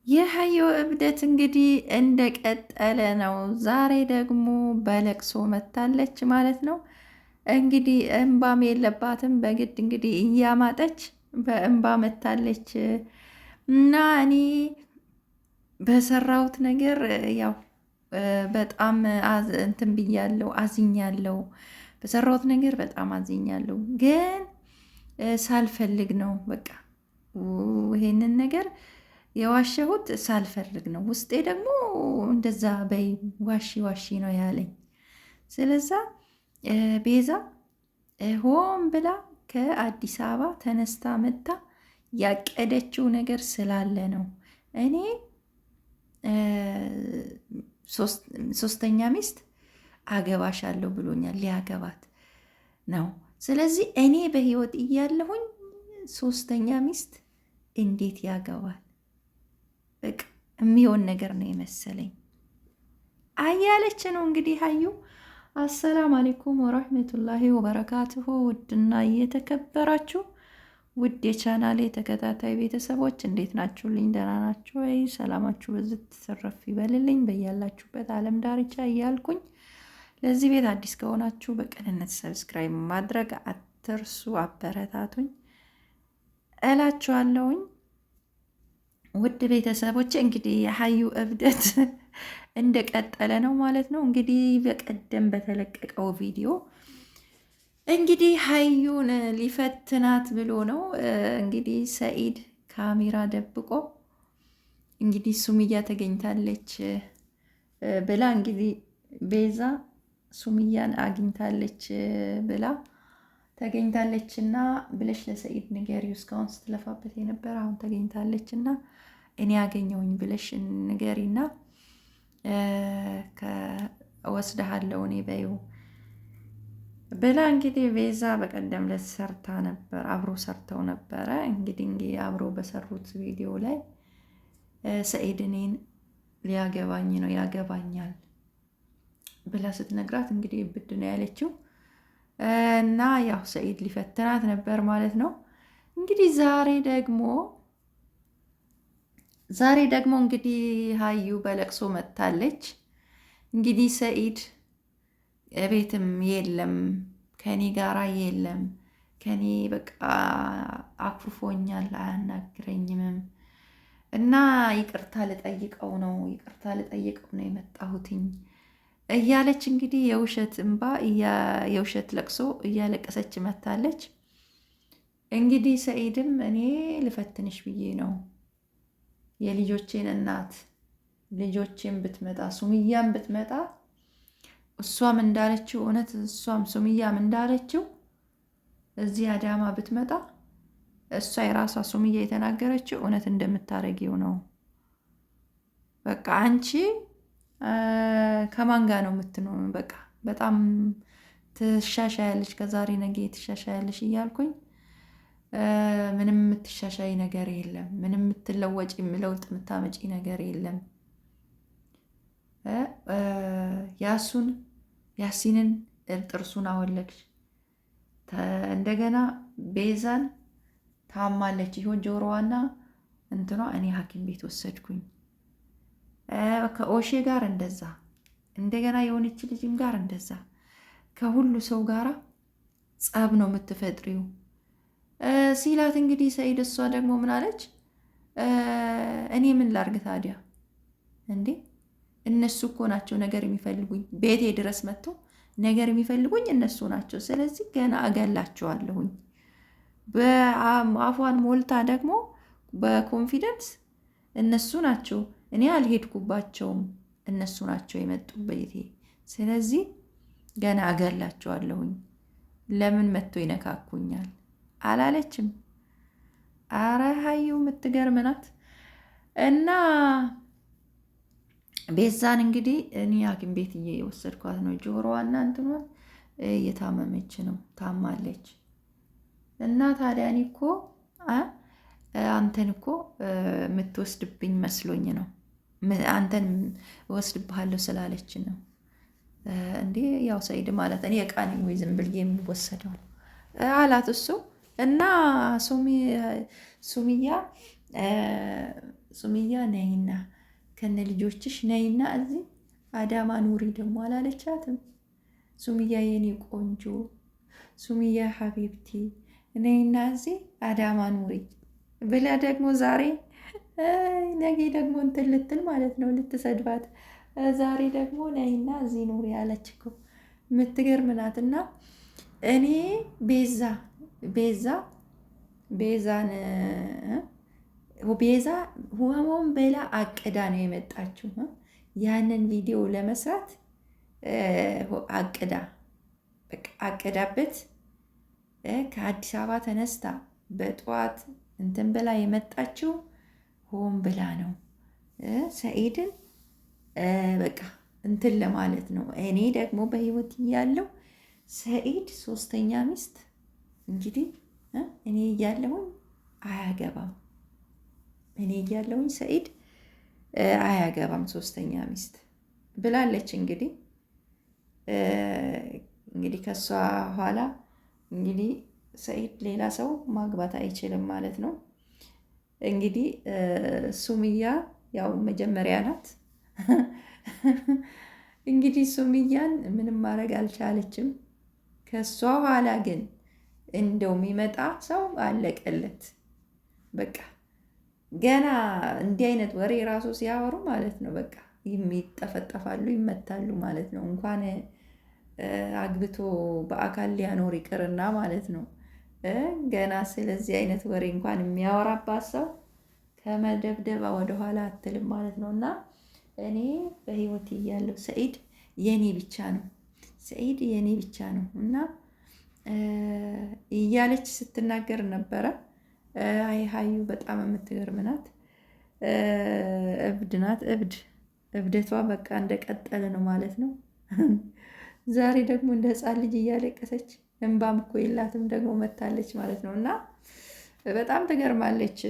የሀዩ እብደት እንግዲህ እንደቀጠለ ነው። ዛሬ ደግሞ በለቅሶ መታለች ማለት ነው። እንግዲህ እንባም የለባትም በግድ እንግዲህ እያማጠች በእንባ መታለች እና እኔ በሰራሁት ነገር ያው በጣም እንትን ብያለሁ፣ አዝኛለሁ። በሰራሁት ነገር በጣም አዝኛለሁ፣ ግን ሳልፈልግ ነው በቃ ይሄንን ነገር የዋሸሁት ሳልፈልግ ነው። ውስጤ ደግሞ እንደዛ በይ ዋሺ ዋሺ ነው ያለኝ። ስለዛ ቤዛ ሆን ብላ ከአዲስ አበባ ተነስታ መጣ ያቀደችው ነገር ስላለ ነው። እኔ ሶስተኛ ሚስት አገባሻለሁ ብሎኛል፣ ሊያገባት ነው። ስለዚህ እኔ በህይወት እያለሁኝ ሶስተኛ ሚስት እንዴት ያገባል? በቃ የሚሆን ነገር ነው የመሰለኝ አያለች ነው እንግዲህ ሀዩ። አሰላም አሌይኩም ወራህመቱላሂ ወበረካቱሁ። ውድና እየተከበራችሁ ውድ የቻናሌ ተከታታይ ቤተሰቦች እንዴት ናችሁልኝ? ደህና ናችሁ ወይ? ሰላማችሁ በዝት ትሰረፍ ይበልልኝ በያላችሁበት ዓለም ዳርቻ እያልኩኝ ለዚህ ቤት አዲስ ከሆናችሁ በቅንነት ሰብስክራይብ ማድረግ አትርሱ፣ አበረታቱኝ እላችኋለሁኝ። ውድ ቤተሰቦች እንግዲህ የሀዩ እብደት እንደቀጠለ ነው ማለት ነው። እንግዲህ በቀደም በተለቀቀው ቪዲዮ እንግዲህ ሀዩን ሊፈትናት ብሎ ነው እንግዲህ ሰኢድ ካሜራ ደብቆ እንግዲህ ሱምያ ተገኝታለች ብላ እንግዲህ ቤዛ ሱምያን አግኝታለች ብላ ተገኝታለች እና ብለሽ ለሰኢድ ንገሪው፣ እስካሁን ስትለፋበት የነበረ አሁን ተገኝታለች እና እኔ ያገኘውኝ ብለሽ ንገሪና ወስደሃለሁ እኔ በይው ብላ እንግዲህ ቤዛ በቀደም ዕለት ሰርታ ነበር፣ አብሮ ሰርተው ነበረ። እንግዲህ አብሮ በሰሩት ቪዲዮ ላይ ሰኢድ እኔን ሊያገባኝ ነው ያገባኛል ብላ ስትነግራት እንግዲህ እብድ ነው ያለችው እና ያው ሰኢድ ሊፈትናት ነበር ማለት ነው። እንግዲህ ዛሬ ደግሞ እንግዲህ ሀዩ በለቅሶ መጥታለች። እንግዲህ ሰኢድ ቤትም የለም ከኔ ጋራ የለም፣ ከኔ በቃ አኩርፎኛል፣ አያናግረኝምም እና ይቅርታ ልጠይቀው ነው የመጣሁትኝ እያለች እንግዲህ የውሸት እንባ የውሸት ለቅሶ እያለቀሰች መታለች። እንግዲህ ሰኢድም እኔ ልፈትንሽ ብዬ ነው የልጆቼን እናት ልጆቼን ብትመጣ ሱምያም ብትመጣ እሷም እንዳለችው እውነት እሷም ሱምያም እንዳለችው እዚህ አዳማ ብትመጣ እሷ የራሷ ሱምያ የተናገረችው እውነት እንደምታረጊው ነው። በቃ አንቺ ከማን ጋር ነው የምትኖር? በቃ በጣም ትሻሻያለሽ፣ ከዛሬ ነገ ትሻሻያለሽ እያልኩኝ ምንም የምትሻሻይ ነገር የለም። ምንም የምትለወጭ ለውጥ የምታመጪ ነገር የለም። ያሲንን ጥርሱን አወለቅሽ። እንደገና ቤዛን ታማለች፣ ይሆን ጆሮዋና እንትኗ እኔ ሐኪም ቤት ወሰድኩኝ። ከኦሼ ጋር እንደዛ፣ እንደገና የሆነች ልጅም ጋር እንደዛ፣ ከሁሉ ሰው ጋራ ጸብ ነው የምትፈጥሪው ሲላት እንግዲህ ሰኢድ እሷ ደግሞ ምን አለች? እኔ ምን ላርግ ታዲያ እንዴ? እነሱ እኮ ናቸው ነገር የሚፈልጉኝ፣ ቤቴ ድረስ መጥተው ነገር የሚፈልጉኝ እነሱ ናቸው። ስለዚህ ገና እገላቸዋለሁኝ። በአፏን ሞልታ ደግሞ በኮንፊደንስ እነሱ ናቸው፣ እኔ አልሄድኩባቸውም፣ እነሱ ናቸው የመጡ ቤቴ። ስለዚህ ገና እገላቸዋለሁኝ። ለምን መጥቶ ይነካኩኛል አላለችም። አረ ሀዩ የምትገርም ናት። እና ቤዛን እንግዲህ እኔ ሐኪም ቤት እየወሰድኳት ነው። ጆሮዋና እንትኗን እየታመመች ነው፣ ታማለች። እና ታዲያ እኔ እኮ አንተን እኮ የምትወስድብኝ መስሎኝ ነው፣ አንተን እወስድብሃለሁ ስላለች ነው እንዴ። ያው ሰኢድ ማለት እኔ ዕቃ ነኝ ወይ ዝም ብዬ የሚወሰደው አላት እሱ። እና ሱምያ ሱምያ ነይና ከነ ልጆችሽ ነይና እዚህ አዳማ ኑሪ ደግሞ አላለቻትም? ሱምያ የኔ ቆንጆ፣ ሱምያ ሀቢብቲ ነይና እዚህ አዳማ ኑሪ ብላ ደግሞ ዛሬ ነገ ደግሞ እንትን ልትል ማለት ነው ልትሰድባት። ዛሬ ደግሞ ነይና እዚህ ኑሪ ያለች እኮ የምትገርም ናት። እና እኔ ቤዛ ሁማውን በላ አቅዳ ነው የመጣችው። ያንን ቪዲዮ ለመስራት አቅዳበት ከአዲስ አበባ ተነስታ በጠዋት እንትን ብላ የመጣችው ሆን ብላ ነው ሰኢድን በቃ እንትን ለማለት ነው። እኔ ደግሞ በህይወት ያለው ሰኢድ ሶስተኛ ሚስት እንግዲህ እኔ እያለሁኝ አያገባም። እኔ እያለሁኝ ሰኢድ አያገባም ሶስተኛ ሚስት ብላለች። እንግዲህ ከሷ ኋላ እንግዲህ ሰኢድ ሌላ ሰው ማግባት አይችልም ማለት ነው። እንግዲህ ሱምያ ያው መጀመሪያ ናት። እንግዲህ ሱምያን ምንም ማድረግ አልቻለችም። ከሷ ኋላ ግን እንደው የሚመጣ ሰው አለቀለት። በቃ ገና እንዲህ አይነት ወሬ ራሱ ሲያወሩ ማለት ነው በቃ ይጠፈጠፋሉ፣ ይመታሉ ማለት ነው። እንኳን አግብቶ በአካል ሊያኖር ይቅርና ማለት ነው ገና ስለዚህ አይነት ወሬ እንኳን የሚያወራባት ሰው ከመደብደባ ወደኋላ አትልም ማለት ነው። እና እኔ በህይወት እያለሁ ሰኢድ የኔ ብቻ ነው፣ ሰኢድ የኔ ብቻ ነው እና እያለች ስትናገር ነበረ። አይ ሀዩ በጣም የምትገርም ናት፣ እብድ ናት። እብደቷ በቃ እንደቀጠለ ነው ማለት ነው። ዛሬ ደግሞ እንደ ህፃን ልጅ እያለቀሰች እንባም እኮ የላትም ደግሞ መታለች ማለት ነው። እና በጣም ትገርማለች።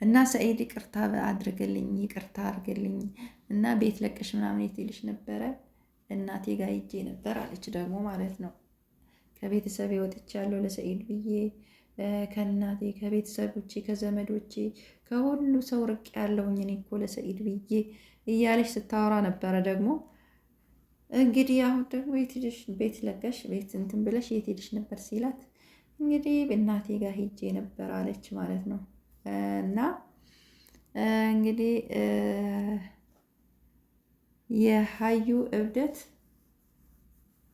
እና ሰኢድ ይቅርታ አድርግልኝ፣ ይቅርታ አድርግልኝ እና ቤት ለቀሽ ምናምን የት ይልሽ ነበረ? እናቴ ጋር ሂጄ ነበር አለች ደግሞ ማለት ነው። ከቤተሰቤ ወጥቻለሁ ለሰኢድ ብዬ ከእናቴ ከቤተሰቦቼ ከዘመዶቼ ከሁሉ ሰው ርቅ ያለውኝ እኔ እኮ ለሰኢድ ብዬ እያለች ስታወራ ነበረ። ደግሞ እንግዲህ አሁን ደግሞ የት ሄደሽ ቤት ለቀሽ ቤት እንትን ብለሽ የት ሄደሽ ነበር ሲላት እንግዲህ እናቴ ጋር ሂጄ ነበር አለች ማለት ነው። እና እንግዲህ የሀዩ እብደት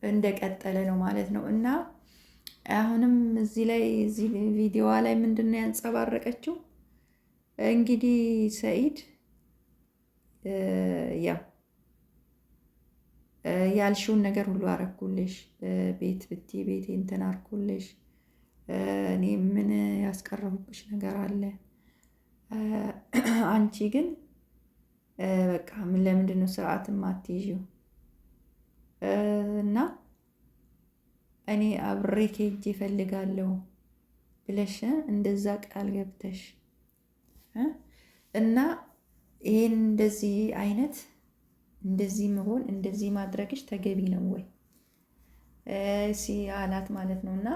እንደቀጠለ ነው ማለት ነው። እና አሁንም እዚህ ላይ እዚህ ቪዲዮዋ ላይ ምንድን ነው ያንጸባረቀችው? እንግዲህ ሰኢድ ያው ያልሽውን ነገር ሁሉ አረኩልሽ፣ ቤት ብቲ ቤቴ እንትን አርኩልሽ፣ እኔ ምን ያስቀረቡብሽ ነገር አለ? አንቺ ግን በቃ ምን ለምንድን ነው ስርዓትም አትይዥው? እና እኔ አብሬ ከሄጄ እፈልጋለሁ ብለሽ እንደዛ ቃል ገብተሽ እና ይሄን እንደዚህ አይነት እንደዚህ መሆን እንደዚህ ማድረግሽ ተገቢ ነው ወይ ሲ አላት ማለት ነው። እና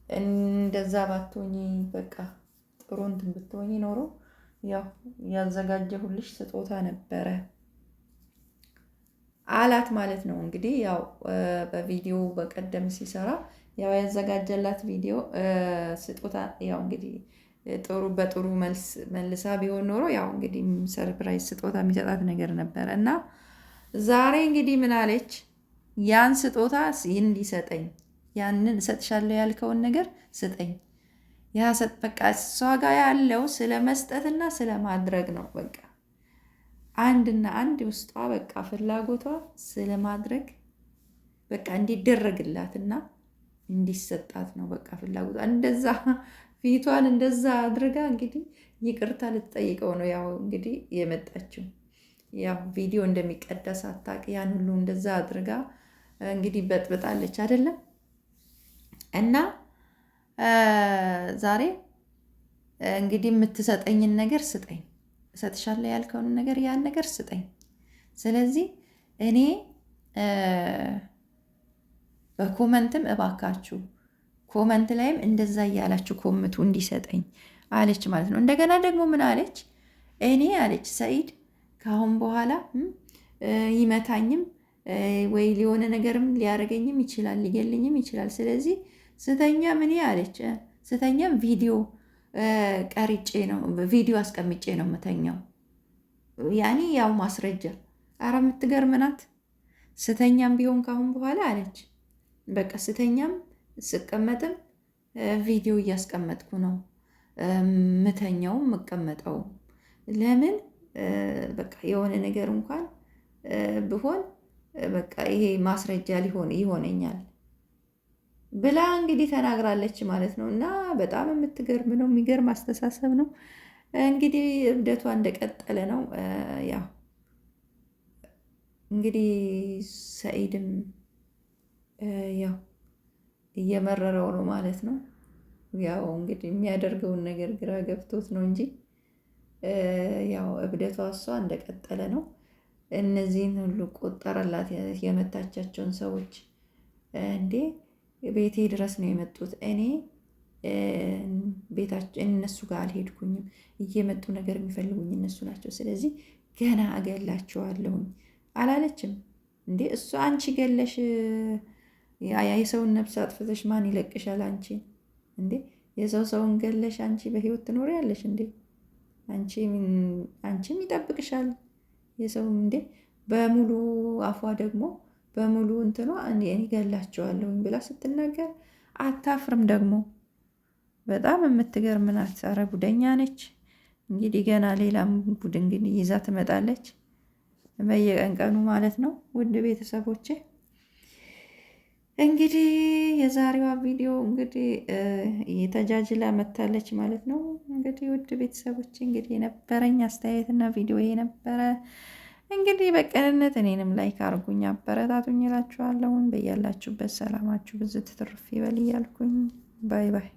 እንደዛ ባትሆኚ በቃ ጥሩ እንትን ብትሆኚ ኖሮ ያው ያዘጋጀሁልሽ ስጦታ ነበረ አላት ማለት ነው። እንግዲህ ያው በቪዲዮ በቀደም ሲሰራ ያው ያዘጋጀላት ቪዲዮ ስጦታ ያው እንግዲህ ጥሩ በጥሩ መልሳ ቢሆን ኖሮ ያው እንግዲህ ሰርፕራይዝ ስጦታ የሚሰጣት ነገር ነበረ እና ዛሬ እንግዲህ ምን አለች? ያን ስጦታ እንዲሰጠኝ ያንን እሰጥሻለሁ ያልከውን ነገር ስጠኝ። ያ በቃ እሷ ጋር ያለው ስለ መስጠትና ስለ ማድረግ ነው። በቃ አንድና አንድ ውስጧ በቃ ፍላጎቷ ስለ ማድረግ በቃ እንዲደረግላትና እንዲሰጣት ነው። በቃ ፍላጎቷ እንደዛ ፊቷን እንደዛ አድርጋ እንግዲህ ይቅርታ ልትጠይቀው ነው ያው እንግዲህ የመጣችው። ያው ቪዲዮ እንደሚቀዳ ሳታውቅ ያን ሁሉ እንደዛ አድርጋ እንግዲህ በጥብጣለች አይደለም። እና ዛሬ እንግዲህ የምትሰጠኝን ነገር ስጠኝ፣ እሰጥሻለሁ ያልከውን ነገር ያን ነገር ስጠኝ። ስለዚህ እኔ በኮመንትም እባካችሁ ኮመንት ላይም እንደዛ እያላችሁ ኮምቱ እንዲሰጠኝ አለች ማለት ነው። እንደገና ደግሞ ምን አለች? እኔ አለች ሰኢድ ከአሁን በኋላ ይመታኝም ወይ ሊሆነ ነገርም ሊያደርገኝም ይችላል፣ ሊገልኝም ይችላል። ስለዚህ ስተኛ ምን አለች? ስተኛም ቪዲዮ ቀርጬ ነው ቪዲዮ አስቀምጬ ነው የምተኛው። ያኔ ያው ማስረጃ። አረ የምትገርም ናት። ስተኛም ቢሆን ካሁን በኋላ አለች በቃ ስተኛም ስቀመጥም ቪዲዮ እያስቀመጥኩ ነው ምተኛውም የምቀመጠው። ለምን በቃ የሆነ ነገር እንኳን ብሆን በቃ ይሄ ማስረጃ ይሆነኛል ብላ እንግዲህ ተናግራለች ማለት ነው። እና በጣም የምትገርም ነው፣ የሚገርም አስተሳሰብ ነው። እንግዲህ እብደቷ እንደቀጠለ ነው። ያው እንግዲህ ሰኢድም ያው እየመረረው ነው ማለት ነው። ያው እንግዲህ የሚያደርገውን ነገር ግራ ገብቶት ነው እንጂ ያው እብደቷ እሷ እንደቀጠለ ነው። እነዚህን ሁሉ ቆጠረላት የመታቻቸውን ሰዎች። እንዴ ቤቴ ድረስ ነው የመጡት፣ እኔ ቤታቸው እነሱ ጋር አልሄድኩኝም፣ እየመጡ ነገር የሚፈልጉኝ እነሱ ናቸው። ስለዚህ ገና እገላቸዋለሁኝ አላለችም እንዴ? እሱ አንቺ ገለሽ የሰውን ነፍስ አጥፍተሽ ማን ይለቅሻል? አንቺ እንዴ ሰውን ገለሽ አንቺ በህይወት ትኖሪያለሽ እንዴ? አንቺም ይጠብቅሻል የሰውም እንዴ። በሙሉ አፏ ደግሞ በሙሉ እንትኗ እኔ ገላቸዋለሁኝ ብላ ስትናገር አታፍርም ደግሞ። በጣም የምትገርም ናት። ኧረ ጉደኛ ነች። እንግዲህ ገና ሌላም ቡድን እንግዲህ ይዛ ትመጣለች በየቀንቀኑ ማለት ነው። ውድ ቤተሰቦቼ እንግዲህ የዛሬዋ ቪዲዮ እንግዲህ የተጃጅላ መታለች ማለት ነው። እንግዲህ ውድ ቤተሰቦቼ እንግዲህ የነበረኝ አስተያየትና ቪዲዮ የነበረ እንግዲህ በቀንነት እኔንም ላይክ አርጉኝ፣ አበረታቱኝ እላችኋለሁኝ። በያላችሁበት ሰላማችሁ ብዙ ትትርፍ ይበል እያልኩኝ ባይ ባይ።